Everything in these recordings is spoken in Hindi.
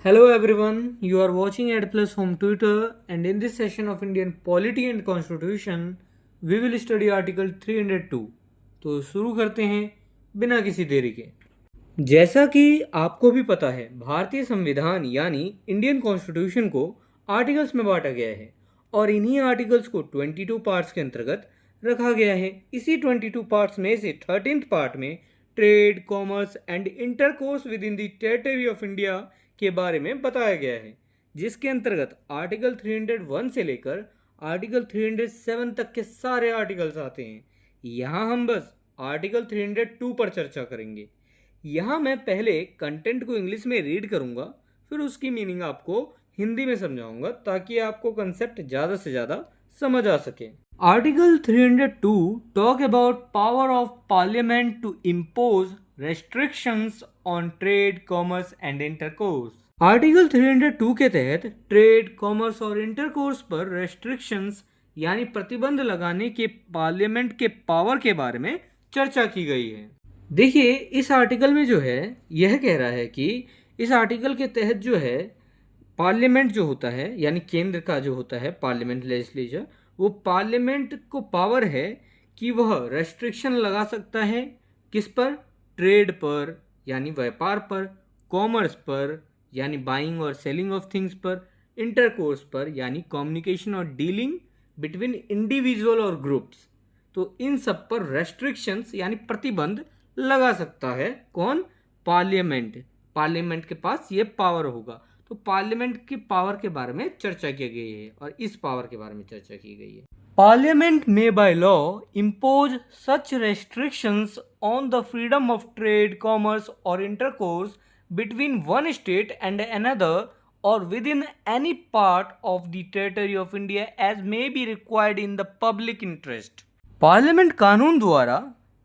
Hello everyone, you are watching EdPlus Home Tutor, and in this session of Indian Polity and Constitution, we will study Article 302. तो शुरू करते हैं बिना किसी देरी के। जैसा कि आपको भी पता है, भारतीय संविधान यानी इंडियन कॉन्स्टिट्यूशन को आर्टिकल्स में बांटा गया है और इन्हीं आर्टिकल्स को 22 पार्ट्स के अंतर्गत रखा गया है। इसी 22 पार्ट्स में से 13th पार्ट में trade, commerce and intercourse with in the territory of India के बारे में बताया गया है, जिसके अंतर्गत आर्टिकल 301 से लेकर आर्टिकल 307 तक के सारे आर्टिकल्स आते हैं। यहाँ हम बस आर्टिकल 302 पर चर्चा करेंगे। यहाँ मैं पहले कंटेंट को इंग्लिश में रीड करूँगा, फिर उसकी मीनिंग आपको हिंदी में समझाऊंगा ताकि आपको कंसेप्ट ज़्यादा से ज़्यादा समझ आ सके। Article 302 talk about power of parliament to impose restrictions on trade, commerce and intercourse. Article 302 के तहत ट्रेड, कॉमर्स और इंटरकोर्स पर रेस्ट्रिक्शंस यानी प्रतिबंध लगाने के पार्लियामेंट के पावर के बारे में चर्चा की गई है। देखिए, इस आर्टिकल में जो है यह कह रहा है कि इस आर्टिकल के तहत जो है पार्लियामेंट जो होता है यानी केंद्र का जो होता है पार्लियामेंट लेजिस्लेचर, वो पार्लियामेंट को पावर है कि वह रेस्ट्रिक्शन लगा सकता है। किस पर? ट्रेड पर यानी व्यापार पर, कॉमर्स पर यानी बाइंग और सेलिंग ऑफ थिंग्स पर, इंटरकोर्स पर यानी कम्युनिकेशन और डीलिंग बिटवीन इंडिविजुअल और ग्रुप्स। तो इन सब पर रेस्ट्रिक्शंस यानी प्रतिबंध लगा सकता है कौन? पार्लियामेंट। पार्लियामेंट के पास ये पावर होगा। तो पार्लियामेंट की पावर के बारे में चर्चा की गई है और इस पावर के बारे में चर्चा की गई है। Parliament may by law impose such restrictions on the freedom of trade, commerce और intercourse between one state and another or within any part of the territory of India as may be required in the public interest। Parliament कानून द्वारा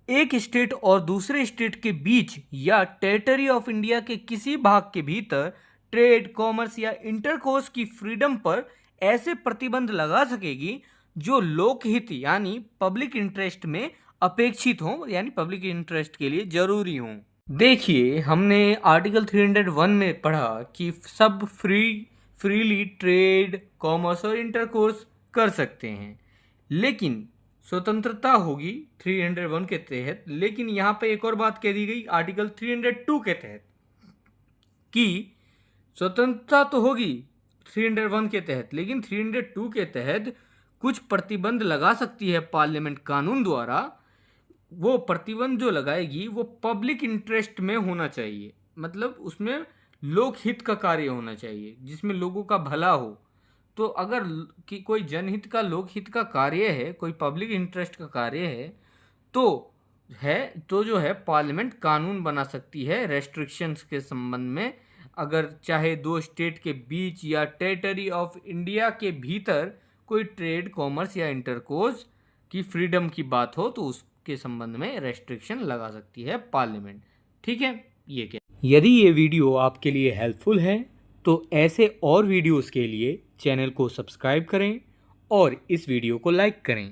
एक स्टेट और दूसरे स्टेट के बीच या टेरिटरी ऑफ इंडिया के किसी भाग के भीतर ट्रेड, कॉमर्स या इंटरकोर्स की फ्रीडम पर ऐसे प्रतिबंध लगा सकेगी जो लोकहित यानी पब्लिक इंटरेस्ट में अपेक्षित हो यानी पब्लिक इंटरेस्ट के लिए जरूरी हों। देखिए, हमने आर्टिकल 301 में पढ़ा कि सब फ्रीली ट्रेड, कॉमर्स और इंटरकोर्स कर सकते हैं, लेकिन स्वतंत्रता होगी 301 के तहत। लेकिन यहाँ पे एक और बात कह दी गई आर्टिकल 302 के तहत कि स्वतंत्रता तो होगी 301 के तहत, लेकिन 302 के तहत कुछ प्रतिबंध लगा सकती है पार्लियामेंट कानून द्वारा। वो प्रतिबंध जो लगाएगी वो पब्लिक इंटरेस्ट में होना चाहिए, मतलब उसमें लोकहित का कार्य होना चाहिए जिसमें लोगों का भला हो। तो अगर कि कोई जनहित का, लोकहित का कार्य है, कोई पब्लिक इंटरेस्ट का कार्य है, तो जो है पार्लियामेंट कानून बना सकती है रेस्ट्रिक्शंस के संबंध में। अगर चाहे दो स्टेट के बीच या टेरिटरी ऑफ इंडिया के भीतर कोई ट्रेड, कॉमर्स या इंटरकोर्स की फ्रीडम की बात हो तो उसके संबंध में रेस्ट्रिक्शन लगा सकती है पार्लियामेंट। ठीक है, ये क्या? यदि ये वीडियो आपके लिए हेल्पफुल है तो ऐसे और वीडियोस के लिए चैनल को सब्सक्राइब करें और इस वीडियो को लाइक करें।